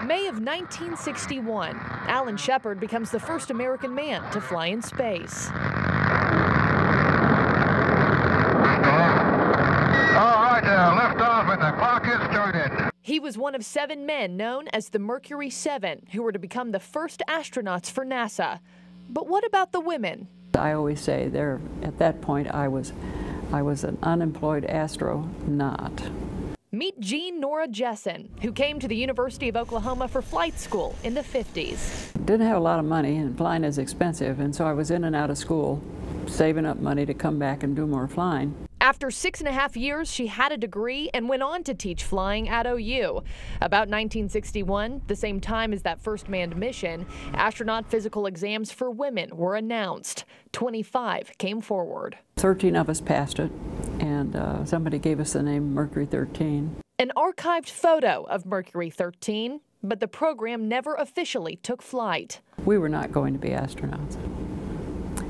May of 1961, Alan Shepard becomes the first American man to fly in space. All right, lift off and the clock is started. He was one of 7 men known as the Mercury 7 who were to become the first astronauts for NASA. But what about the women? I always say there, at that point, I was an unemployed astronaut. Meet Jean Nora Jessen, who came to the University of Oklahoma for flight school in the 50s. Didn't have a lot of money, and flying is expensive, and so I was in and out of school, saving up money to come back and do more flying. After 6.5 years, she had a degree and went on to teach flying at OU. About 1961, the same time as that first manned mission, astronaut physical exams for women were announced. 25 came forward. 13 of us passed it, and somebody gave us the name Mercury 13. An archived photo of Mercury 13, but the program never officially took flight. We were not going to be astronauts.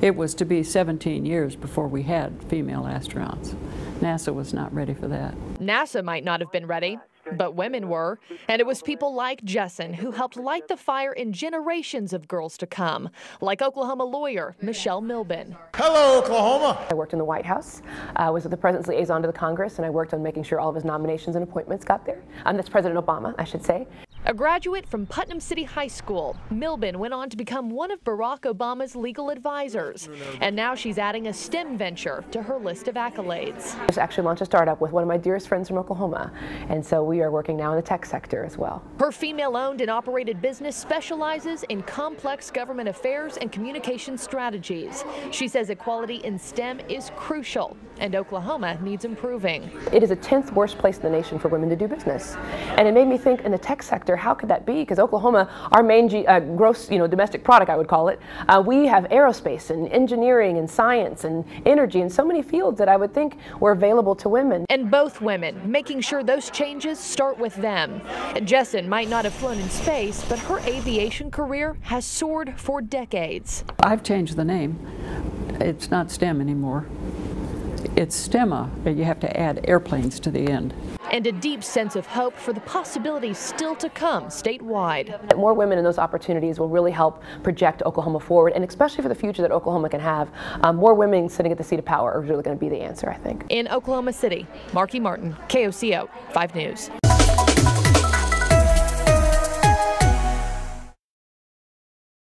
It was to be 17 years before we had female astronauts. NASA was not ready for that. NASA might not have been ready, but women were. And it was people like Jessen who helped light the fire in generations of girls to come, like Oklahoma lawyer Michelle Milben. Hello, Oklahoma. I worked in the White House, was the president's liaison to the Congress, and I worked on making sure all of his nominations and appointments got there. That's President Obama, I should say. A graduate from Putnam City High School, Milben went on to become one of Barack Obama's legal advisors. And now she's adding a STEM venture to her list of accolades. I just actually launched a startup with one of my dearest friends from Oklahoma, and so we are working now in the tech sector as well. Her female-owned and operated business specializes in complex government affairs and communication strategies. She says equality in STEM is crucial, and Oklahoma needs improving. It is the 10th worst place in the nation for women to do business. And it made me think, in the tech sector, how could that be? Because Oklahoma, our main gross domestic product, I would call it, we have aerospace and engineering and science and energy and so many fields that I would think were available to women. And both women, making sure those changes start with them. Jessen might not have flown in space, but her aviation career has soared for decades. I've changed the name. It's not STEM anymore. It's STEMA, but you have to add airplanes to the end. And a deep sense of hope for the possibilities still to come statewide. More women in those opportunities will really help project Oklahoma forward, and especially for the future that Oklahoma can have. More women sitting at the seat of power are really going to be the answer, I think. In Oklahoma City, Marky Martin, KOCO 5 News.